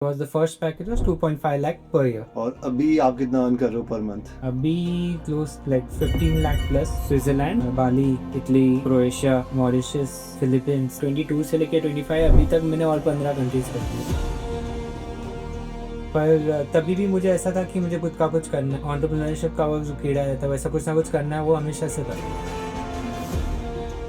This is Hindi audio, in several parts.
was the first package was 2.5 lakh per year. और अभी आप कितना अर्न कर रहे हो पर मंथ? अभी close like 15 lakh plus Switzerland, बाली, इटली, क्रोएशिया, मॉरिशस, फिलीपींस 22 से लेके 25 अभी तक मैंने और 15 कंट्रीज कर दिए। पर तभी भी मुझे ऐसा था कि मुझे खुद का कुछ करना है। एंटरप्रेन्योरशिप का वो जो कीड़ा रहता है वैसा कुछ ना कुछ करना है, वो हमेशा से था।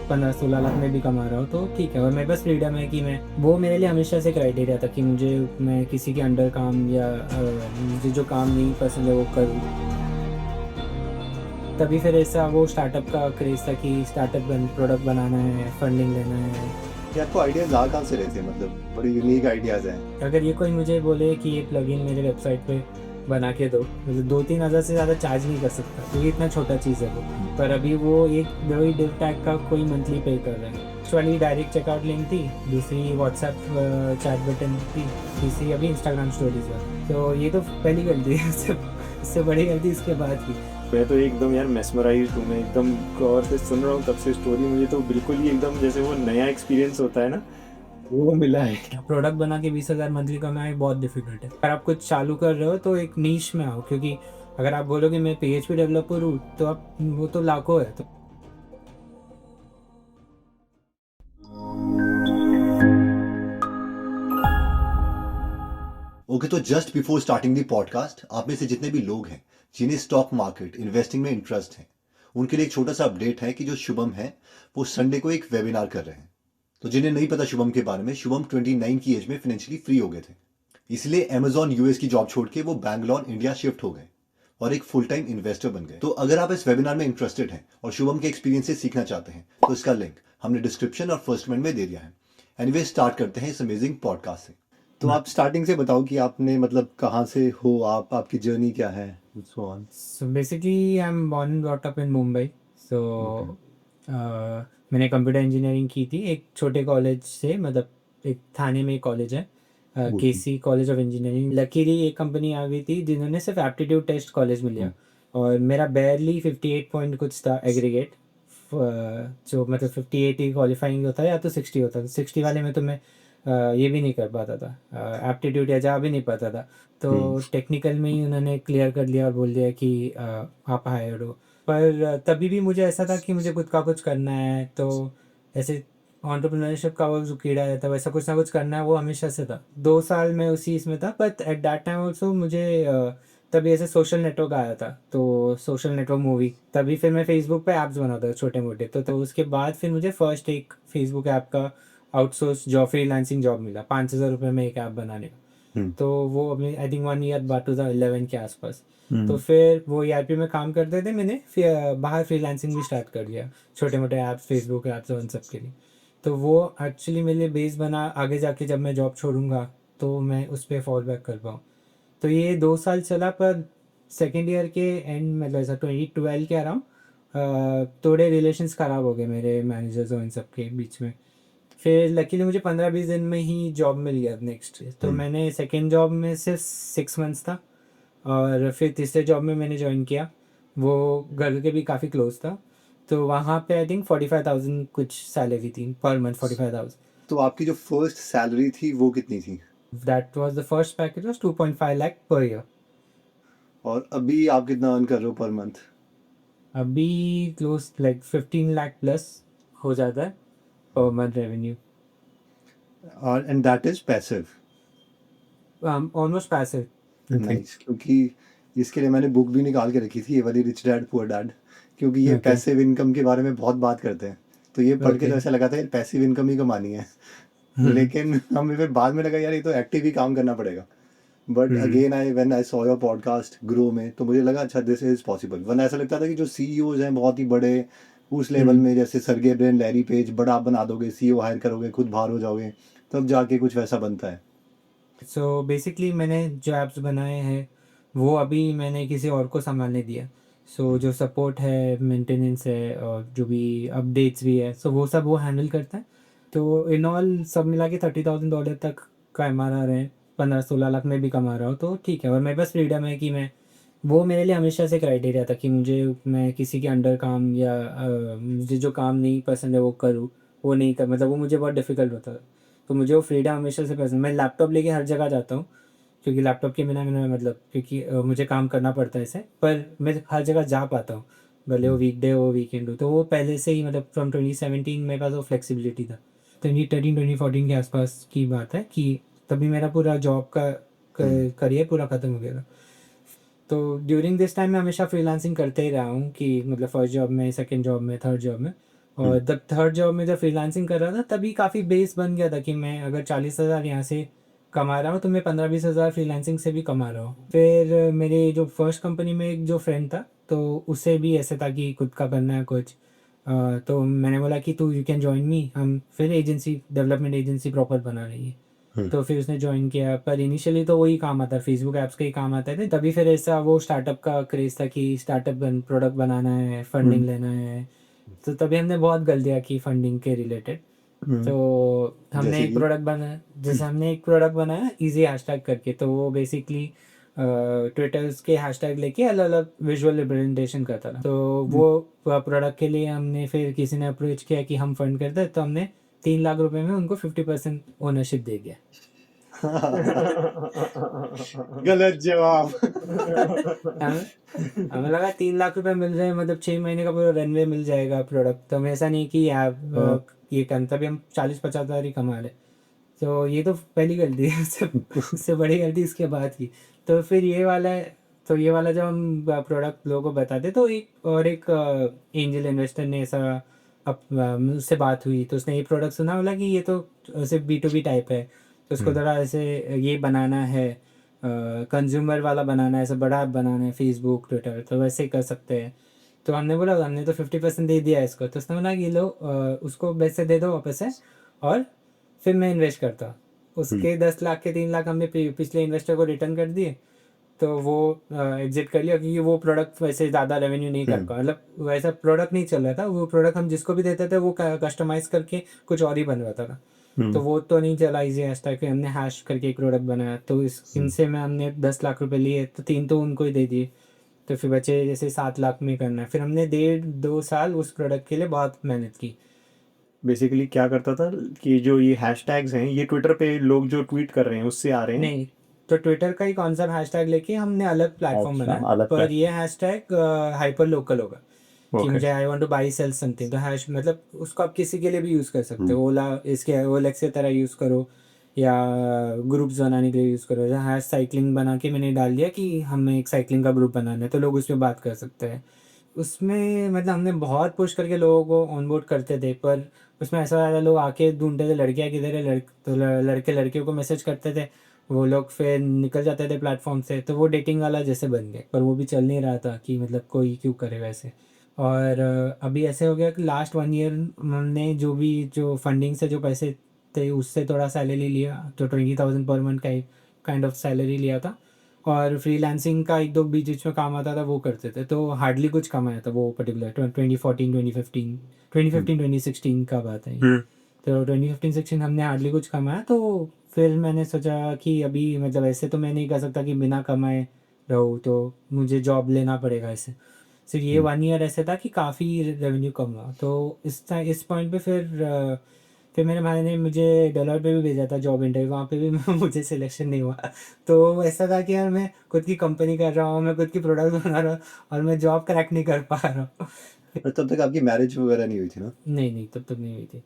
15-16 लाख में भी कमा रहा हूँ तो ठीक है, और मेरे पास फ्रीडम है कि मैं, वो मेरे लिए हमेशा से क्राइटेरिया था कि मैं किसी के अंडर काम या मुझे जो काम नहीं पसंद है वो करूँ। तभी फिर ऐसा वो स्टार्टअप का क्रेज़ था कि प्रोडक्ट बनाना है, फंडिंग लेना है। ये आपको आइडियाज आ कहाँ से रहे थे? मतलब बड़े यूनिक आइडियाज हैं। अगर ये कोई मुझे बोले कि ये प्लगइन मेरे वेबसाइट पे बना के दो, मतलब 2-3 हज़ार से ज़्यादा चार्ज नहीं कर सकता क्योंकि इतना छोटा चीज़ है वो। पर अभी वो एक वही डिव टैग का कोई मंथली पे कर रहा है। एक्चुअली डायरेक्ट चेकआउट लिंक थी, दूसरी व्हाट्सएप चैट बटन थी, तीसरी अभी इंस्टाग्राम स्टोरीज है। तो ये तो पहली गलती है, उससे बड़ी गलती इसके बाद की। मैं तो एकदम यार मेस्मराइज्ड हूँ, मैं एकदम गौर से सुन रहा हूँ तब से स्टोरी। मुझे तो बिल्कुल ही एकदम जैसे वो नया एक्सपीरियंस होता है ना, वो मिला है। प्रोडक्ट बना के 20,000 मंथली कमाना बहुत डिफिकल्ट है। अगर आप कुछ चालू कर रहे हो तो एक नीश में आओ, क्योंकि अगर आप बोलोगे मैं PHP डेवलपर हूँ तो आप, वो तो लाखों है। तो ओके, तो just before starting the podcast, आप में से जितने भी लोग हैं जिन्हें स्टॉक मार्केट इन्वेस्टिंग में इंटरेस्ट है, उनके लिए एक छोटा सा अपडेट है कि जो शुभम है वो संडे को एक वेबिनार कर रहे हैं। तो जिन्हें नहीं पता शुभम के बारे में, शुभम 29 की एज में फाइनेंशियली फ्री हो गए थे, इसलिए अमेजॉन यूएस की जॉब छोड़ के वो बैंगलोर इंडिया शिफ्ट हो गए और एक फुल टाइम इन्वेस्टर बन गए। तो अगर आप इस वेबिनार में इंटरेस्टेड हैं और शुभम के एक्सपीरियंस से सीखना चाहते हैं तो इसका लिंक हमने डिस्क्रिप्शन और फर्स्ट कमेंट में दे दिया है। एनीवे, स्टार्ट करते हैं इस अमेजिंग पॉडकास्ट से। तो आप स्टार्टिंग से बताओ कि आपने मतलब कहाँ से हो, आपकी जर्नी क्या है, so on. So basically, I'm born and brought up in Mumbai. So मैंने कंप्यूटर इंजीनियरिंग की थी एक छोटे कॉलेज से, मतलब एक थाने में कॉलेज है, KC college of engineering. Luckily एक कंपनी आ गई थी जिन्होंने सिर्फ एप्टीट्यूड टेस्ट कॉलेज में लिया, और मेरा बैरली 58 पॉइंट कुछ था एग्रीगेट। जो मतलब 58 ही क्वालिफाइंग होता है या तो 60 होता था। 60 वाले में तो मैं ये भी नहीं कर पाता था, एप्टीट्यूड या जा भी नहीं पाता था। तो टेक्निकल में ही उन्होंने क्लियर कर लिया और बोल दिया कि आप हायर हो। पर तभी भी मुझे ऐसा था कि मुझे खुद का कुछ करना है, तो ऐसे एंटरप्रेन्योरशिप का वो जो कीड़ा रहता है वैसा कुछ ना कुछ करना है, वो हमेशा से था। 2 साल मैं उसी इसमें था, but at that time also मुझे तभी ऐसे सोशल नेटवर्क आया था, तो सोशल नेटवर्क मूवी, तभी फिर मैं फेसबुक पे ऐप्स बनाता था छोटे मोटे। तो उसके बाद फिर मुझे फर्स्ट एक फेसबुक ऐप का आउटसोर्स जॉब, फ्रीलांसिंग जॉब मिला 5,000 रुपये में एक ऐप बनाने का। तो वो अभी आई थिंक 1 ईयर बाद 2011 के आसपास। तो फिर वो ERP में काम करते थे, मैंने फिर बाहर फ्रीलांसिंग भी स्टार्ट कर दिया, छोटे मोटे ऐप्स, फेसबुक ऐप्स और उन सब के लिए। तो वो एक्चुअली मेरे लिए बेस बना, आगे जाके जब मैं जॉब छोड़ूंगा तो मैं उस पर फॉल बैक कर पाऊँ। तो ये 2 साल चला, पर सेकेंड ईयर के एंड में, ऐसा 2012 के अराउंड थोड़े रिलेशंस ख़राब हो गए मेरे मैनेजर्स और इन सब के बीच में। फिर लकीली मुझे 15-20 दिन में ही जॉब मिल गया नेक्स्ट। तो मैंने सेकेंड जॉब में सिर्फ 6 मंथ्स था, और फिर तीसरे जॉब में मैंने ज्वाइन किया, वो घर के भी काफ़ी क्लोज था। तो वहाँ पे आई थिंक 45,000 कुछ सैलरी थी पर मंथ, 45,000। तो आपकी जो फर्स्ट सैलरी थी वो कितनी थी? That was the first package was 2.5 lakh per year. और अभी आप कितना अर्न कर रहे हो पर मंथ? अभी क्लोज लाइक 15 लाख प्लस हो जाता है पर मंथ रेवेन्यू। और and that is passive. Almost passive. Nice, क्योंकि इसके लिए मैंने बुक भी निकाल के रखी थी, ये वाली रिच डैड पुअर डैड, क्योंकि ये ओके पैसिव इनकम के बारे में बहुत बात करते हैं। तो ये पढ़ के ओके। तो ऐसा लगा था यार पैसिव इनकम ही कमानी है। लेकिन हमें फिर बाद में लगा यार ये तो एक्टिव ही काम करना पड़ेगा। But again I saw your podcast grow में, तो मुझे लगा अच्छा दिस इज पॉसिबल। वरना ऐसा लगता था कि जो CEOs हैं बहुत ही बड़े उस लेवल में, जैसे सर्गे ब्रिन, लैरी पेज, बड़ा आप बना दोगे, CEO हायर करोगे, खुद बाहर हो जाओगे, तब जाके कुछ वैसा बनता है। सो बेसिकली मैंने जो ऐप्स बनाए हैं वो अभी मैंने किसी और को संभालने दिया। सो जो सपोर्ट है, मेंटेनेंस है, और जो भी अपडेट्स भी है, सो वो सब वो हैंडल करता है। तो इन ऑल सब मिला के $30,000 तक का MRR है। 15-16 लाख में भी कमा रहा हूँ तो ठीक है, और मेरे पास फ्रीडम है कि मैं, वो मेरे लिए हमेशा से क्राइटेरिया था कि मैं किसी के अंडर काम या मुझे जो काम नहीं पसंद है वो करूँ, वो नहीं कर, मतलब वो मुझे बहुत डिफ़िकल्ट होता था। तो मुझे वो फ्रीडम हमेशा से पसंद। मैं लैपटॉप लेके हर जगह जाता हूँ, क्योंकि लैपटॉप के बिना मेरा मतलब, क्योंकि मुझे काम करना पड़ता है इसे, पर मैं हर जगह जा पाता हूँ, भले वो वीकडे हो वीकेंड हो। तो वो पहले से ही मतलब फ्रॉम 2017 मेरे पास वो फ्लेक्सिबिलिटी था। 2013-2014 के आसपास की बात है कि तभी मेरा पूरा जॉब का करियर पूरा ख़त्म हो गया था। तो ड्यूरिंग दिस टाइम मैं हमेशा फ्रीलांसिंग करते ही रहा हूँ, कि मतलब फर्स्ट जॉब में, सेकंड जॉब में, थर्ड जॉब में। और जब थर्ड जॉब में जब फ्रीलांसिंग कर रहा था तभी काफ़ी बेस बन गया था कि मैं अगर 40,000 यहाँ से कमा रहा हूँ तो मैं 15-20 हज़ार फ्रीलांसिंग से भी कमा रहा हूँ। फिर मेरे जो फर्स्ट कंपनी में एक जो फ्रेंड था, तो उससे भी ऐसे था कि खुद का करना है कुछ। तो मैंने बोला कि तू यू कैन जॉइन मी, हम फिर एजेंसी, डेवलपमेंट एजेंसी प्रॉपर बना रही है। तो फिर उसने ज्वाइन किया, पर इनिशियली तो वही काम आता है, फेसबुक ऐप्स के ही काम आते थे। तभी फिर ऐसा वो स्टार्टअप का क्रेज़ था कि स्टार्टअप प्रोडक्ट बनाना है, फंडिंग लेना है। तो तभी हमने बहुत गलतियाँ की फंडिंग के रिलेटेड। तो हमने जैसे एक कि प्रोडक्ट बनाया, जैसे हमने एक प्रोडक्ट बनाया इजी हैशटैग करके। तो वो बेसिकली ट्विटर्स के हैशटैग लेके अलग अलग विजुअल रिप्रेजेंटेशन करता था। तो वो प्रोडक्ट के लिए हमने, फिर किसी ने अप्रोच किया कि हम फंड करते हैं, तो हमने 3 लाख रुपए में उनको 50% ओनरशिप दे दिया। गलत जवाब। हमें हमें लगा 3 लाख रुपए मिल रहे हैं, मतलब 6 महीने का पूरा रनवे मिल जाएगा प्रोडक्ट। तो हमें ऐसा नहीं कि यार ये करना, तभी हम 40-50 हज़ार ही कमा रहे। तो ये तो पहली गलती है। उससे बड़ी गलती इसके बाद की। तो फिर ये वाला है, तो ये वाला जब हम प्रोडक्ट लोगों को बताते, तो एक एंजल इन्वेस्टर ने ऐसा उससे बात हुई, तो उसने ये प्रोडक्ट सुना, बोला कि ये तो सिर्फ B2B टाइप है, तो उसको थोड़ा ऐसे ये बनाना है, कंज्यूमर वाला बनाना है, ऐसा बड़ा ऐप बनाना है, फेसबुक ट्विटर, तो वैसे ही कर सकते हैं। तो हमने बोला, हमने तो 50% दे दिया इसको। तो उसने बोला कि लो उसको पैसे दे दो वापस से, और फिर मैं इन्वेस्ट करता। उसके 10 लाख के 3 लाख हमने पिछले इन्वेस्टर को रिटर्न कर दिए। तो वो एग्जिट कर लिया, क्योंकि वो प्रोडक्ट वैसे ज़्यादा रेवेन्यू नहीं कर पाया, मतलब वैसा प्रोडक्ट नहीं चल रहा था। वो प्रोडक्ट हम जिसको भी देते थे वो कस्टमाइज़ करके कुछ और ही बनवाता था। तो वो तो नहीं चला इजी हैशटैग। फिर हमने हैश करके एक प्रोडक्ट बनाया, तो इनसे में हमने 10 लाख रुपए लिए, तो 3 तो उनको ही दे दिए। तो फिर बचे जैसे 7 लाख में करना है। फिर हमने 1.5-2 साल उस प्रोडक्ट के लिए बहुत मेहनत की। बेसिकली क्या करता था कि जो ये हैशटैग्स हैं, ये ट्विटर पे लोग जो ट्वीट कर रहे हैं उससे आ रहे हैं। नहीं, तो ट्विटर का ही कॉन्सेप्ट हैशटैग लेके हमने अलग प्लेटफॉर्म अच्छा, बनाया, अलग पर ये हैशटैग हाइपर लोकल होगा। कि ओके। मुझे आई want two by sell something, तो हैश मतलब उसको आप किसी के लिए भी यूज़ कर सकते हो। ओला, इसके ओलेक्स की तरह यूज़ करो, या ग्रुप्स बनाने के लिए यूज़ करो। जहाँ हैश साइकिलिंग बना के मैंने डाल दिया कि हमें एक साइकिलिंग का ग्रुप बनाना है, तो लोग उसमें बात कर सकते हैं। उसमें मतलब हमने बहुत पुश करके लोगों को ऑनबोर्ड करते थे, पर उसमें ऐसा ज़्यादा लोग आके ढूंढते थे लड़कियाँ किधर है, तो लड़के लड़कियों को मैसेज करते थे, वो लोग फिर निकल जाते थे प्लेटफॉर्म से। तो वो डेटिंग वाला जैसे बन गए, पर वो भी चल नहीं रहा था कि मतलब कोई क्यों करे वैसे। और अभी ऐसे हो गया कि लास्ट 1 ईयर हमने जो फंडिंग से जो पैसे थे उससे थोड़ा सैलरी लिया, तो 20,000 पर मंथ का काइंड ऑफ सैलरी लिया था। और फ्रीलांसिंग का एक दो बीच बीच में काम आता था, वो करते थे। तो हार्डली कुछ कमाया था वो पर्टिकुलर 2014 2015 2015 2016 का बात है ये। तो 2015-16 हमने हार्डली कुछ कमाया। तो फिर मैंने सोचा कि अभी मतलब ऐसे तो मैं नहीं कर सकता कि बिना कमाए रहूँ, तो मुझे जॉब लेना पड़ेगा ऐसे। सिर्फ ये 1 ईयर ऐसे था कि काफ़ी रेवेन्यू कम हुआ। तो इस पॉइंट पे फिर मेरे भाई ने मुझे डेलोइट पे भी भेजा था जॉब इंटरव्यू, वहाँ पे भी मुझे सिलेक्शन नहीं हुआ। तो ऐसा था कि यार मैं खुद की कंपनी कर रहा हूँ, मैं खुद की प्रोडक्ट बना रहा हूँ, और मैं जॉब क्रैक नहीं कर पा रहा हूँ। और तब तक आपकी मैरिज वगैरह नहीं हुई थी ना? नहीं नहीं, तब तक नहीं हुई थी।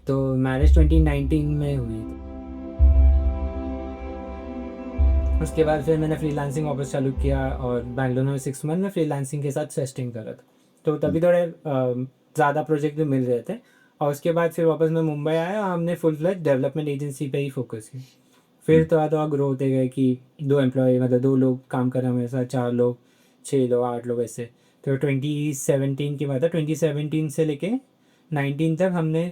तो मैरिज 2019 में हुई थी। उसके बाद फिर मैंने फ्रीलांसिंग वापस चालू किया, और बैंगलोर में 6 मंथ में फ्रीलांसिंग के साथ सेस्टिंग करा था। तो तभी थोड़े ज़्यादा प्रोजेक्ट भी मिल रहे थे। और उसके बाद फिर वापस मैं मुंबई आया, और हमने फुल फ्लेज डेवलपमेंट एजेंसी पे ही फोकस किया। फिर थोड़ा ग्रो होते गए कि 2 एम्प्लॉय, मतलब 2 लोग काम कर रहे हैं मेरे साथ, 4 लोग, 6 लोग, 8 लोग ऐसे। तो 2017 की बात है, 2017 से लेके 19 तक हमने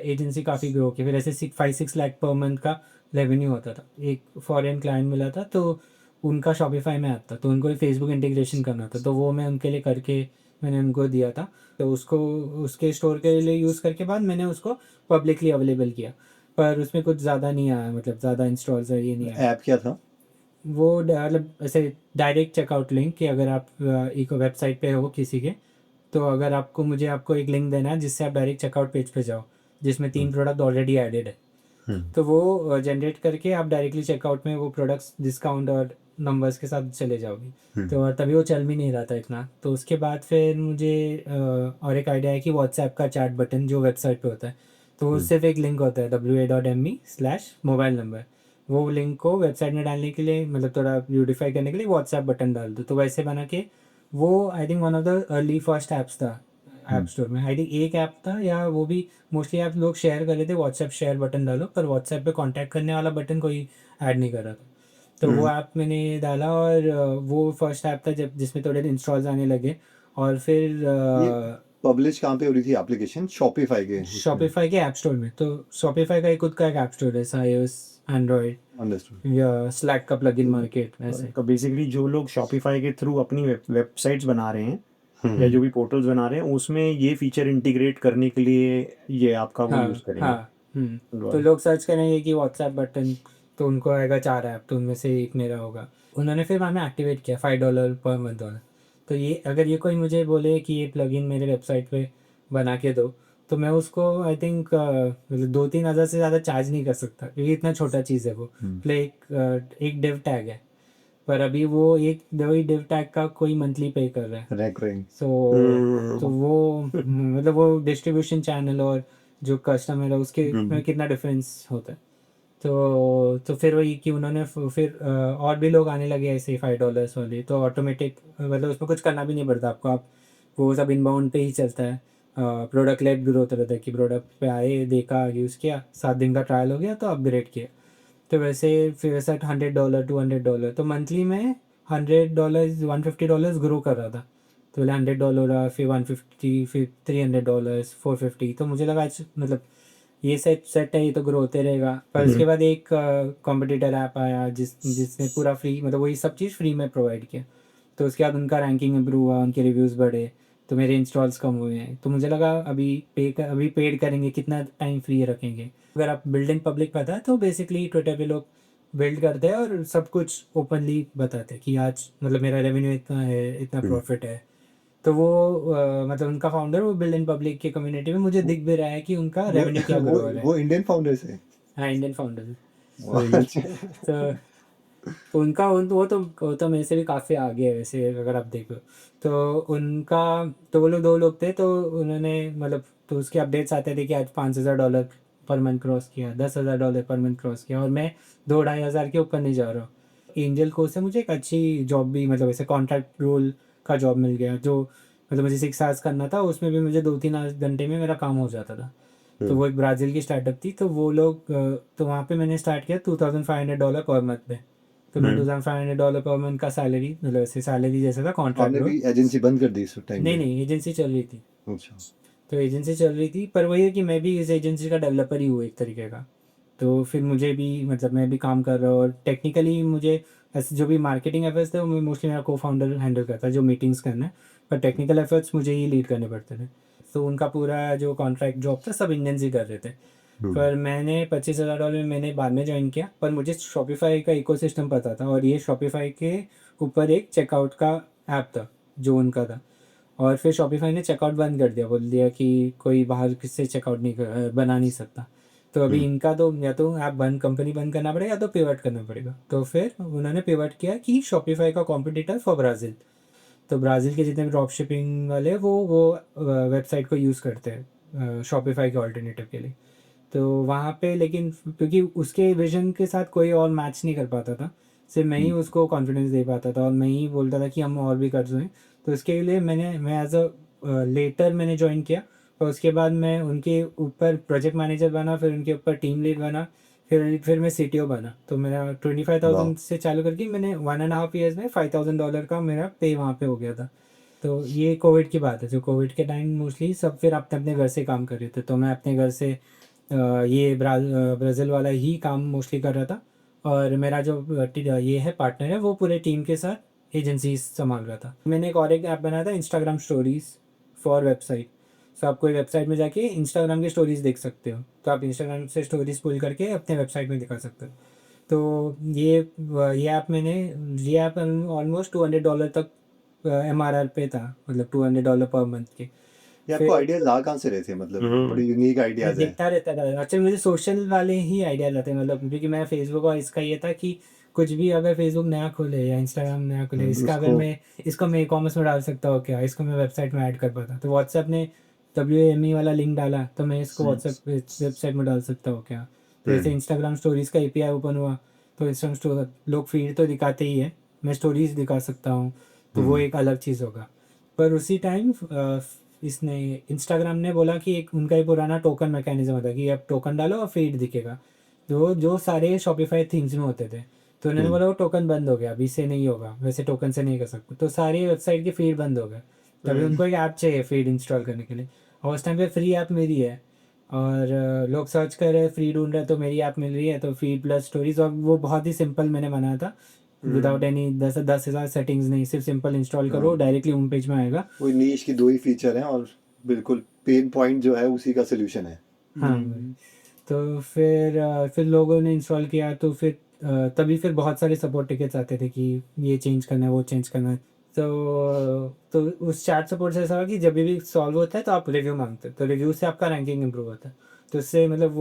एजेंसी काफ़ी ग्रो की। फिर ऐसे 5-6 लाख पर मंथ का रेवेन्यू होता था। एक फॉरेन क्लाइंट मिला था, तो उनका शॉपिफाई में आता, तो उनको फेसबुक इंटीग्रेशन करना था, तो वो मैं उनके लिए करके मैंने उनको दिया था। तो उसको उसके स्टोर के लिए यूज़ करके बाद मैंने उसको पब्लिकली अवेलेबल किया, पर उसमें कुछ ज़्यादा नहीं आया, मतलब ज़्यादा इंस्टॉल्स ये नहीं आया। ऐप क्या था? वो मतलब ऐसे डायरेक्ट चेकआउट लिंक, कि अगर आप एक वेबसाइट पे हो किसी के, तो अगर आपको एक लिंक देना है जिससे आप डायरेक्ट चेकआउट पेज पे जाओ, जिसमें 3 प्रोडक्ट ऑलरेडी एडेड है। तो वो जनरेट करके आप डायरेक्टली चेकआउट में वो प्रोडक्ट्स डिस्काउंट और नंबर्स के साथ चले जाओगे। तो और तभी वो चल भी नहीं रहा था इतना। तो उसके बाद फिर मुझे और एक आइडिया है कि व्हाट्सएप का चैट बटन जो वेबसाइट पे होता है, तो वो सिर्फ एक लिंक होता है wa.me/मोबाइल नंबर। वो लिंक को वेबसाइट में डालने के लिए, मतलब थोड़ा ब्यूटिफाई करने के लिए व्हाट्सएप बटन डाल दो। तो वैसे बना के वो I think one of the early first apps था ऐप स्टोर में। आई थिंक एक ऐप था, या वो भी मोस्टली ऐप लोग शेयर कर रहे थे, व्हाट्सएप शेयर बटन डालो, पर व्हाट्सएप पे कांटेक्ट करने वाला बटन कोई ऐड नहीं कर रहा था। तो वो ऐप मैंने डाला, और वो फर्स्ट ऐप था जब जिसमें थोड़े इंस्टॉल्स आने लगे। और फिर ये पब्लिश कहाँ पे हो रही थी एप्लीकेशन? शॉपिफाई के उसमें? शॉपिफाई के ऐप स्टोर में। तो शॉपिफाई का एक खुद का एक ऐप स्टोर है, iOS, एंड्रॉयड, अंडरस्टूड। या स्लैक का प्लगइन मार्केट ऐसे। तो बेसिकली जो लोग शॉपिफाई के थ्रू अपनी वेबसाइट्स बना रहे हैं या जो भी पोर्टल्स बना रहे हैं, उसमें ये फीचर इंटीग्रेट करने के लिए ये आपका वो यूज़ करेंगे। हाँ। तो लोग सर्च करेंगे कि व्हाट्सएप बटन, तो उनको आएगा 4 ऐप, तो उनमें से एक मेरा होगा। उन्होंने फिर हमें एक्टिवेट किया $5 पर मंथ वाला। तो ये अगर ये कोई मुझे बोले कि ये प्लगइन मेरे वेबसाइट पे बना के दो, तो मैं उसको आई थिंक मतलब 2-3 हज़ार से ज़्यादा चार्ज नहीं कर सकता, क्योंकि इतना छोटा चीज़ है वो। प्ले एक डिव टैग है, पर अभी वो एक वही डिव टैग का कोई मंथली पे कर रहा है। रैंक तो वो मतलब वो डिस्ट्रीब्यूशन चैनल और जो कस्टमर है उसके में कितना डिफरेंस होता है। तो फिर वही कि उन्होंने फिर और भी लोग आने लगे ऐसे ही $5 वाले, तो ऑटोमेटिक मतलब उसमें कुछ करना भी नहीं पड़ता आपको। आप वो सब इनबाउंड पे ही चलता है। प्रोडक्ट लेट ग्रोथ रहता है कि प्रोडक्ट पे आए, देखा, यूज़ किया, 7 दिन का ट्रायल हो गया तो अपग्रेड किया। तो वैसे फिर वैसा $100 $200, तो मंथली में $100 $150 ग्रो कर रहा था। तो पहले $100, फिर 150, फिर $300, 450। तो मुझे लगा अच्छा, मतलब ये सेट है, ये तो ग्रो होते रहेगा। पर उसके बाद एक कॉम्पिटिटर ऐप आया जिसने पूरा फ्री, मतलब वही सब चीज़ फ्री में प्रोवाइड किया। तो उसके बाद उनका रैंकिंग इम्प्रूव हुआ, उनके रिव्यूज़ बढ़े, तो मेरे इंस्टॉल्स कम हुए हैं। तो मुझे लगा अभी पेड करेंगे, कितना टाइम फ्री रखेंगे। अगर आप बिल्डिंग पब्लिक पता है, तो बेसिकली ट्विटर पे लोग बिल्ड करते हैं और सब कुछ ओपनली बताते हैं कि आज मतलब मेरा रेवेन्यू इतना है, इतना प्रॉफिट है। तो वो मतलब उनका फाउंडर, वो बिल्ड इन पब्लिक की कम्युनिटी में मुझे दिख भी रहा है कि उनका रेवेन्यू क्या ग्रो हो रहा है। वो इंडियन फाउंडर्स है? हाँ, इंडियन फाउंडर। अच्छा। तो उनका वो तो मेरे से भी काफ़ी आगे है वैसे, अगर आप देखो। तो उनका, तो वो लोग 2 लोग थे, तो उन्होंने मतलब, तो उसके अपडेट्स आते थे कि आज $5,000 पर मंथ क्रॉस किया, $10,000 पर मंथ क्रॉस किया, और मैं 2-2.5 हज़ार के ऊपर नहीं जा रहा हूँ। एंजल को से मुझे एक अच्छी जॉब भी, मतलब ऐसे कॉन्ट्रैक्ट रोल का जॉब मिल गया, जो मतलब मुझे 6 आवर्स करना था, उसमें भी मुझे 2-3 घंटे में मेरा काम हो जाता था। तो वो एक ब्राज़ील की स्टार्टअप थी। तो वो लोग तो वहाँ पे मैंने स्टार्ट किया $2,500 पर मंथ पे। तो मैं $2,500 पर मंथ का सैलरी, मतलब ऐसे सैलरी जैसा था, कॉन्ट्रैक्ट आपने रोल। भी एजेंसी बंद कर दी इस टाइम नहीं पे? नहीं, एजेंसी चल रही थी। अच्छा। तो एजेंसी चल रही थी, पर वही है कि मैं भी इस एजेंसी का डेवलपर ही हूँ एक तरीके का। तो फिर मुझे भी, मतलब मैं भी काम कर रहा हूँ, और टेक्निकली मुझे ऐसे जो भी मार्केटिंग एफर्ट्स थे वो मोस्टली मेरा को फाउंडर हैंडल करता है, जो मीटिंग्स करना है। पर टेक्निकल एफर्ट्स मुझे ही लीड करने पड़ते थे। तो उनका पूरा जो कॉन्ट्रैक्ट जॉब था सब इंडियंस ही कर रहे थे। पर मैंने $25,000 में मैंने बाद में ज्वाइन किया, पर मुझे शॉपिफाई का इकोसिस्टम पता था, और ये शॉपिफाई के ऊपर एक चेकआउट का ऐप था जो उनका था। और फिर शॉपिफाई ने चेकआउट बंद कर दिया, बोल दिया कि कोई बाहर किससे चेकआउट बना नहीं सकता। तो अभी इनका तो या तो ऐप बंद, कंपनी बंद करना पड़ेगा, या तो पिवट करना पड़ेगा। तो फिर उन्होंने पिवट किया कि शॉपिफाई का कॉम्पिटिटर फॉर ब्राज़ील। तो ब्राज़ील के जितने भी ड्रॉप शिपिंग वाले वो वेबसाइट को यूज़ करते हैं शॉपिफाई के ऑल्टरनेटिव के लिए। तो वहाँ पे लेकिन क्योंकि उसके विजन के साथ कोई और मैच नहीं कर पाता था, सिर्फ मैं ही उसको कॉन्फिडेंस दे पाता था, और मैं ही बोलता था कि हम और भी कर दें। तो इसके लिए मैं एज अ लेटर मैंने ज्वाइन किया, और उसके बाद मैं उनके ऊपर प्रोजेक्ट मैनेजर बना, फिर उनके ऊपर टीम लीड बना, फिर मैं CTO बना। तो मेरा 25,000 से चालू करके मैंने 1.5 ईयर्स में $5,000 का मेरा पे वहाँ पे हो गया था। तो ये कोविड की बात है, जो कोविड के टाइम मोस्टली सब फिर अपने अपने घर से काम कर रहे थे, तो मैं अपने घर से ये ब्राज़ील वाला ही काम मोस्टली कर रहा था। और मेरा जो ये है पार्टनर है, वो पूरे टीम के साथ एजेंसी संभाल रहा था। मैंने एक और एक ऐप बनाया था, इंस्टाग्राम स्टोरीज़ फॉर वेबसाइट। सो आप कोई वेबसाइट में जाके इंस्टाग्राम की स्टोरीज़ देख सकते हो, तो आप इंस्टाग्राम से स्टोरीज़ पुल करके अपने वेबसाइट में दिखा सकते हो। तो ये ऐप ऑलमोस्ट $200 तक MRR पे था, मतलब $200 पर मंथ के। ये आपको आइडियाज आ कहाँ से रहे थे, मतलब बड़े यूनिक मैं आइडियाज हैं। देखता रहता था एक्चुअली, मुझे सोशल वाले ही आइडिया लाते हैं, मतलब क्योंकि मैं फेसबुक और इसका ये था कि कुछ भी अगर फेसबुक नया खोले या इंस्टाग्राम नया खोले, इसका अगर उसको मैं इसको मैं ई कॉमर्स में डाल सकता हूँ क्या, इसको मैं वेबसाइट में ऐड कर पाता, तो व्हाट्सएप ने WAME वाला लिंक डाला तो मैं इसको व्हाट्सएप वेबसाइट में डाल सकता हूँ क्या। तो जैसे इंस्टाग्राम स्टोरीज का API ओपन हुआ तो इंस्टाग्राम लोग फीड तो दिखाते ही है, मैं स्टोरीज दिखा सकता हूँ, तो वो एक अलग चीज़ होगा। पर उसी टाइम इसने इंस्टाग्राम ने बोला कि एक उनका ही पुराना टोकन मैकेनिज्म होता है कि अब टोकन डालो और फीड दिखेगा, तो जो सारे शॉपिफाई थिंग्स में होते थे, तो उन्होंने बोला वो टोकन बंद हो गया, अभी से नहीं होगा, वैसे टोकन से नहीं कर सकते, तो सारी वेबसाइट की फीड बंद हो गए। तभी उनको एक ऐप चाहिए फीड इंस्टॉल करने के लिए, और उस टाइम पे फ्री ऐप मेरी है, और लोग सर्च कर रहे हैं फ्री ढूंढ रहे हैं, तो मेरी ऐप मिल रही है, तो फीड प्लस स्टोरीज, और वो बहुत ही सिंपल मैंने बनाया था विदाउट एनी 10,000 सेटिंग्स नहीं, सिर्फ सिंपल इंस्टॉल करो डायरेक्टली होम पेज में आएगा। वही नीश की 2 ही फीचर हैं और बिल्कुल पेन पॉइंट जो है उसी का सोल्यूशन है। हाँ भाई। तो फिर लोगों ने इंस्टॉल किया, तो फिर तभी फिर बहुत सारे सपोर्ट टिकट्स आते थे कि ये चेंज करना है वो चेंज करना है, तो उस चैट सपोर्ट से ऐसा हुआ कि जब भी सॉल्व होता है तो आप रिव्यू मांगते हो, तो रिव्यू से आपका रैंकिंग इंप्रूव होता है, तो इससे मतलब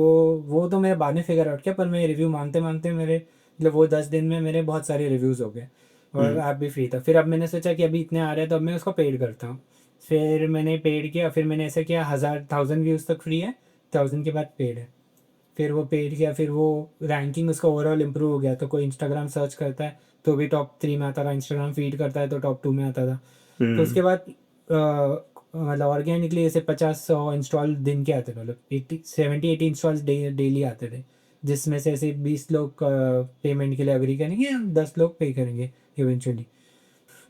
वो तो मेरे बाद में फिगर आउट किया, पर मैं रिव्यू मांगते मांगते मेरे मतलब वो 10 दिन में मेरे बहुत सारे रिव्यूज़ हो गए, और ऐप भी फ्री था। फिर अब मैंने सोचा कि अभी इतने आ रहे हैं तो अब मैं उसको पेड करता हूँ, फिर मैंने पेड किया, फिर मैंने ऐसा किया 1000 व्यूज़ तक फ्री है, 1000 के बाद पेड है, फिर वो पेड किया, फिर वो रैंकिंग उसका ओवरऑल इम्प्रूव हो गया, तो कोई इंस्टाग्राम सर्च करता है तो भी टॉप 3 में आता था, इंस्टाग्राम फीड करता है तो टॉप 2 में आता था। तो उसके बाद मतलब ऑर्गेनिकली ऐसे 50-100 इंस्टॉल दिन के आते थे, मतलब 70-80 इंस्टॉल्स डेली आते थे, जिसमें से ऐसे 20 लोग पेमेंट के लिए अग्री करेंगे, 10 लोग पे करेंगे इवेंचुअली।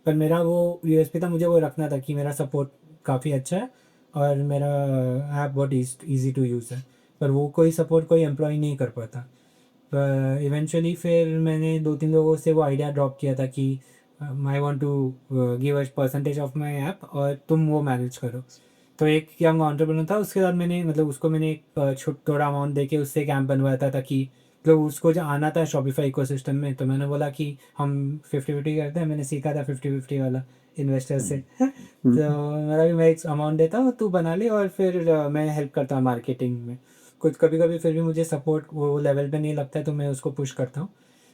पर मेरा वो USP था, मुझे वो रखना था कि मेरा सपोर्ट काफ़ी अच्छा है और मेरा ऐप बहुत ईजी टू यूज़ है, पर वो कोई सपोर्ट कोई एम्प्लॉय नहीं कर पाता। पर इवेंचुअली फिर मैंने 2-3 लोगों से वो आइडिया ड्रॉप किया था कि I want to give a percentage of my app और तुम वो मैनेज करो। तो एक यंग एंटरप्रेन्योर था, उसके बाद मैंने मतलब उसको मैंने एक थोड़ा अमाउंट देके उससे एक ऐप बनवाया था, ताकि मतलब उसको जो आना था शॉपिफाई इकोसिस्टम में, तो मैंने बोला कि हम 50-50 करते हैं, मैंने सीखा था 50-50 वाला इन्वेस्टर से। तो मेरा भी मैं एक अमाउंट देता हूँ, तू बना ले, और फिर मैं हेल्प करता हूँ मार्केटिंग में, कुछ कभी कभी फिर भी मुझे सपोर्ट वो लेवल पे नहीं लगता है तो मैं उसको पुश करता हूँ।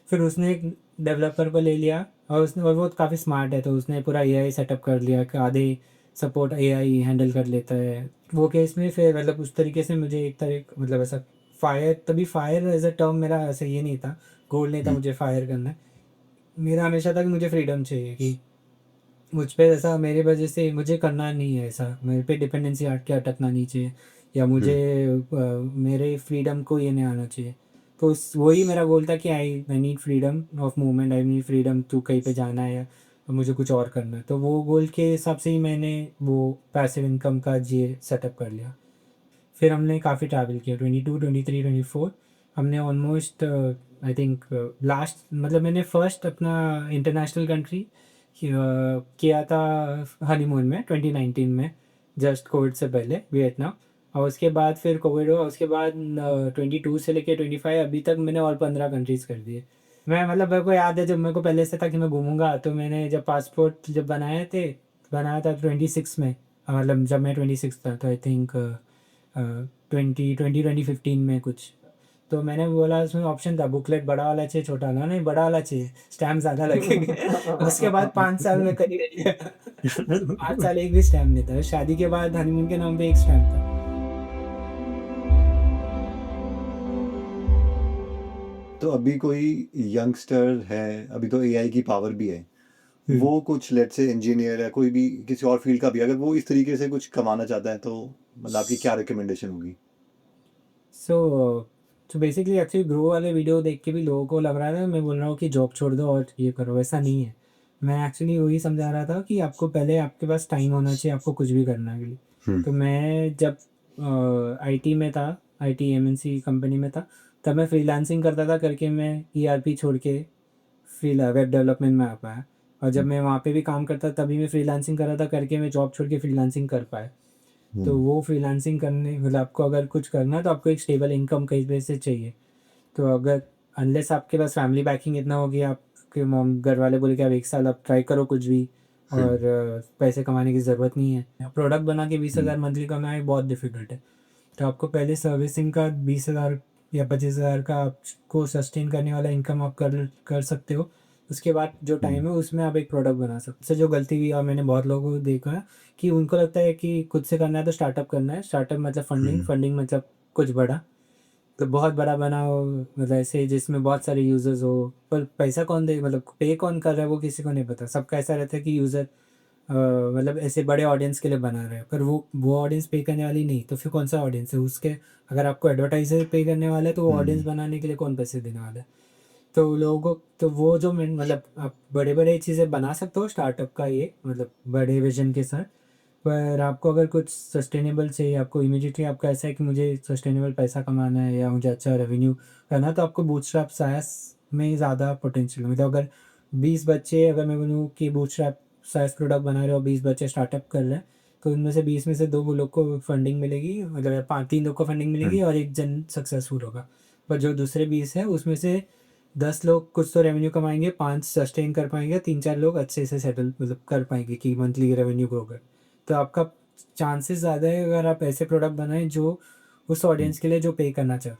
फिर उसने एक डेवलपर को ले लिया, और वो काफ़ी स्मार्ट है, तो उसने पूरा AI सेटअप कर लिया कि आधे सपोर्ट AI हैंडल कर लेता है वो केस में। फिर मतलब उस तरीके से मुझे एक तरह मतलब ऐसा फायर एज अ टर्म मेरा ऐसा ये नहीं था, गोल नहीं था मुझे फायर करना है, मेरा हमेशा था कि मुझे फ्रीडम चाहिए, कि मुझ पे ऐसा मेरे वजह से मुझे करना नहीं है, ऐसा मेरे पे डिपेंडेंसी हट के अटकना नहीं चाहिए, या मुझे मेरे फ्रीडम को ये नहीं आना चाहिए। तो वही मेरा गोल था कि I need freedom of movement, I need freedom to कहीं पे जाना है या मुझे कुछ और करना है, तो वो गोल के हिसाब से ही मैंने वो पैसिव इनकम का ये सेटअप कर लिया। फिर हमने काफ़ी ट्रैवल किया, 22, 23, 24 हमने ऑलमोस्ट आई थिंक लास्ट मतलब मैंने फर्स्ट अपना इंटरनेशनल कंट्री किया था हनीमून में 2019 में, जस्ट कोविड से पहले, वियतनाम। और उसके बाद फिर कोविड हुआ, उसके बाद 22 से लेके 25 अभी तक मैंने और 15 कंट्रीज़ कर दिए। मैं मतलब मेरे को याद है जब मेरे को पहले से था कि मैं घूमूंगा, तो मैंने जब पासपोर्ट जब बनाया था 26 में, मतलब जब मैं 26 था, तो आई थिंक 2015 में कुछ, तो मैंने बोला उसमें ऑप्शन था बुकलेट बड़ा वाला चाहिए छोटा वाला, नहीं बड़ा वाला चाहिए, स्टैम्प ज़्यादा लगेंगे। उसके बाद 5 साल में करी रही है। 5 साल एक भी स्टैम्प नहीं था, शादी के बाद हनीमून के नाम पे एक स्टैम्प था। तो अभी कोई यंगस्टर है, अभी तो AI की पावर भी है, वो कुछ लेट से इंजीनियर है, कोई भी किसी और फील्ड का भी, अगर वो इस तरीके से कुछ कमाना चाहता है, तो मतलब आपकी क्या रिकमेंडेशन होगी? सो बेसिकली एक्चुअली ग्रो वाले वीडियो देख के भी लोगों को लग रहा था मैं बोल रहा हूँ कि जॉब छोड़ दो और ये करो, वैसा नहीं है। मैं एक्चुअली वही समझा रहा था कि आपको पहले आपके पास टाइम होना चाहिए आपको कुछ भी करने के लिए। तो मैं जब IT में था, IT MNC कंपनी में था, तब मैं फ्रीलांसिंग करता था करके मैं ERP छोड़ के वेब डेवलपमेंट में आ पाया। और जब मैं वहाँ पे भी काम करता तभी मैं फ्रीलांसिंग कर रहा था करके मैं जॉब छोड़ के फ्रीलांसिंग कर पाया। तो वो फ्रीलांसिंग करने मतलब आपको अगर कुछ करना है तो आपको एक स्टेबल इनकम कहीं पे से चाहिए। तो अगर अनलेस आपके पास फैमिली बैकिंग इतना होगी, आपके मॉम घर वाले बोले कि आप 1 साल अब ट्राई करो कुछ भी, और पैसे कमाने की ज़रूरत नहीं है। प्रोडक्ट बना के 20,000 मंथली कमाए बहुत डिफ़िकल्ट है। तो आपको पहले सर्विसिंग का 20,000 या 25,000 का आपको सस्टेन करने वाला इनकम आप कर सकते हो। उसके बाद जो टाइम है उसमें आप एक प्रोडक्ट बना सकते हो। इससे जो गलती हुई और मैंने बहुत लोगों को देखा है कि उनको लगता है कि खुद से करना है तो स्टार्टअप करना है। स्टार्टअप मतलब फंडिंग मतलब कुछ बड़ा। तो बहुत बड़ा बनाओ मतलब ऐसे जिसमें बहुत सारे यूज़र्स हो, पर पैसा कौन दे मतलब पे कौन कर रहा है वो किसी को नहीं पता। सबका ऐसा रहता है कि यूज़र मतलब ऐसे बड़े ऑडियंस के लिए बना रहे हैं, पर वो ऑडियंस पे करने वाली नहीं, तो फिर कौन सा ऑडियंस है उसके। अगर आपको एडवर्टाइज़र पे करने वाला है तो वो ऑडियंस बनाने के लिए कौन पैसे देने वाला है। तो लोगों को तो वो जो मतलब आप बड़े-बड़े चीज़ें बना सकते हो स्टार्टअप का ये मतलब बड़े विज़न के साथ। पर आपको अगर कुछ सस्टेनेबल चाहिए, आपको इमीडिएटली आपका ऐसा है कि मुझे सस्टेनेबल पैसा कमाना है या मुझे अच्छा रेवेन्यू करना है, तो आपको बूटस्ट्रैप सायस में ज़्यादा पोटेंशियल है। मतलब अगर 20 बच्चे अगर मैं बोलूँ कि बूटस्ट्रैप सायस प्रोडक्ट बना रहे हो, 20 बच्चे स्टार्टअप कर रहे हैं, तो उनमें से 20 में से 2 लोग को फंडिंग मिलेगी, मतलब 3 लोग को फंडिंग मिलेगी और 1 जन सक्सेसफुल होगा। पर जो दूसरे 20 है उसमें से 10 लोग कुछ तो रेवेन्यू कमाएँगे, 5 सस्टेन कर पाएँगे, 3-4 लोग अच्छे से सेटल मतलब कर पाएँगे कि मंथली रेवेन्यू ग्रो करे। तो आपका चांसेस ज़्यादा है अगर आप ऐसे प्रोडक्ट बनाएँ जो उस ऑडियंस के लिए जो पे करना चाहे।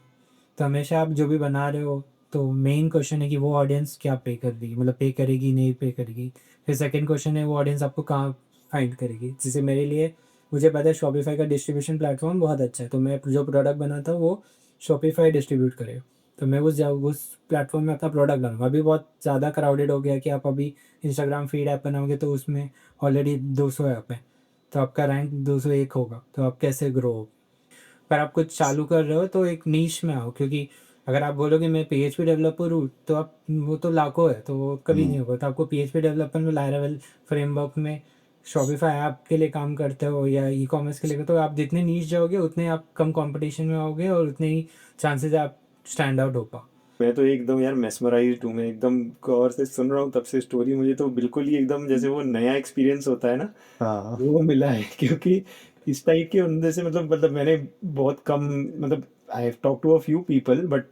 तो हमेशा आप जो भी बना रहे हो तो मेन क्वेश्चन है कि वो ऑडियंस क्या पे कर रही है, मतलब पे करेगी, नहीं पे करेगी। फिर सेकंड क्वेश्चन है वो ऑडियंस आपको कहाँ फाइंड करेगी। जैसे मेरे लिए मुझे पता है शॉपिफ़ाई का डिस्ट्रीब्यूशन प्लेटफ़ॉर्म बहुत अच्छा है, तो मैं जो प्रोडक्ट बनाता हूँ वो शॉपिफ़ाई डिस्ट्रीब्यूट करेगा। तो मैं उस प्लेटफ़ॉर्म में अपना प्रोडक्ट डालूँगा। अभी बहुत ज़्यादा क्राउडेड हो गया है कि आप अभी इंस्टाग्राम फ़ीड ऐप बनाओगे तो उसमें ऑलरेडी 200 ऐप हैं। तो आपका रैंक 201 होगा, तो आप कैसे ग्रो होगे? पर आप कुछ चालू कर रहे हो तो एक नीश में आओ, क्योंकि अगर आप बोलोगे मैं पीएचपी डेवलपर हूँ, तो आप वो तो लाखों है, तो वो कभी नहीं होगा। तो आपको पीएचपी डेवलपर में लारावेल फ्रेमवर्क में शॉपिफ़ाई ऐप के लिए काम करते हो या ई-कॉमर्स के लिए, तो आप जितने नीश जाओगे उतने आप कम कॉम्पिटिशन में आओगे और उतने ही चांसेस आप स्टैंड आउट हो पाओ। मैं तो एकदम यार मेस्मराइज्ड हूँ, मैं एकदम गौर से सुन रहा हूँ तब से स्टोरी, मुझे तो बिल्कुल ही एकदम जैसे वो नया एक्सपीरियंस होता है ना, हाँ वो मिला है। क्योंकि इस टाइप के बंदे से मतलब मैंने बहुत कम, मतलब I have talk to a few people, but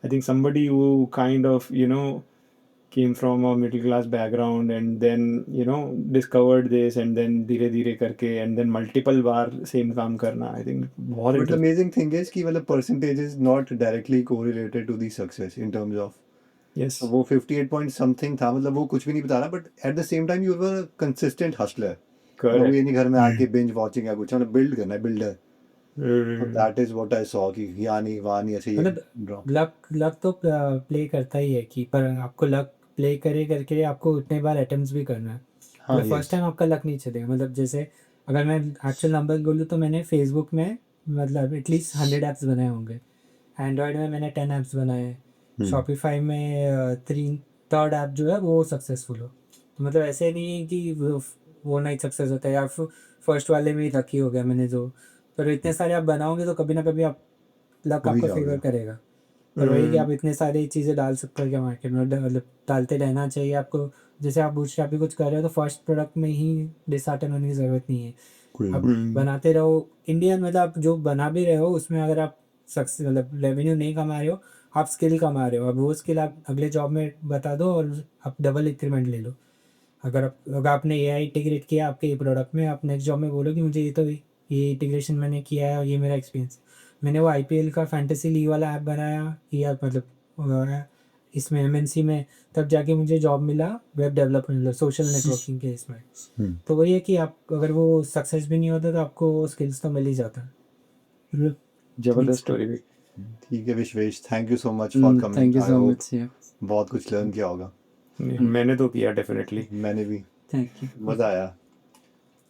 I think somebody who kind of came from a middle class background and then discovered this and then धीरे धीरे करके and then multiple बार सेम काम करना, आई थिंक बहुत but the interesting. Amazing thing is कि मतलब percentage is not directly correlated to the success in terms of yes, वो 58 पॉइंट समथिंग था, मतलब वो कुछ भी नहीं बता रहा, but at the same time you were consistent hustler. मतलब वो ये करेक्ट। नहीं घर में आके बिंज वॉचिंग या कुछ, मतलब बिल्ड करना है, बिल्डर। तो that is what I saw कि यहाँ नहीं वहाँ नहीं ऐसे ये मतलब ड्रॉप। लक लक तो प्ले करता ही है कि, पर आपको लक प्ले करे करके आपको उतने बार अटेम्प्ट्स भी करना है। हाँ मतलब फर्स्ट यस। टाइम आपका लक नहीं चलेगा। मतलब जैसे अगर मैं एक्चुअल नंबर बोलूँ तो मैंने फेसबुक में मतलब एटलीस्ट 100 ऐप्स बनाए होंगे। एंड्रॉयड में मैंने 10 ऐप्स बनाए हैं। शॉपिफाई में थर्ड ऐप जो है वो सक्सेसफुल हो। तो मतलब ऐसे नहीं है कि वो नहीं सक्सेस होता है या फिर फर्स्ट वाले में ही लकी हो गया मैंने जो। पर इतने सारे आप बनाओगे तो कभी ना कभी आप लक हो ही आपका फेवर जाओगे। करेगा। पर वही कि आप इतने सारी चीज़ें डाल सकते हो क्या मार्केट में, मतलब डालते रहना चाहिए आपको। जैसे आप बूटस्ट्रैप भी कुछ कर रहे हो तो फर्स्ट प्रोडक्ट में ही डिसहार्टन होने की ज़रूरत नहीं है। आप बनाते रहो। इंडियन मतलब आप जो बना भी रहे हो उसमें अगर आप सक्सेस मतलब रेवेन्यू नहीं कमा रहे हो, आप स्किल कमा रहे हो। अब वो स्किल आप अगले जॉब में बता दो और आप डबल इंक्रीमेंट ले लो। अगर आपने एआई इंटीग्रेट किया आपके प्रोडक्ट में, आप नेक्स्ट जॉब में बोलो कि मुझे ये इंटीग्रेशन मैंने किया है और ये मेरा एक्सपीरियंस। मैंने वो आईपीएल का फैंटेसी लीग वाला ऐप बनाया या मतलब इसमें एमएनसी में, तब जाके मुझे जॉब मिला वेब डेवलपमेंट मतलब सोशल नेटवर्किंग के इसमें। तो वही है कि आप अगर वो सक्सेस भी नहीं होता तो आपको स्किल्स तो मिल ही जाता है। जबरदस्त स्टोरी भी। ठीक है Vishwesh, thank you so much for coming. Thank you I so hope much. या बहुत कुछ लर्न किया होगा। मैंने तो किया डेफिनेटली। मैंने भी, थैंक यू मज़ा आया।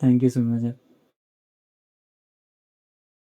Thank you so much.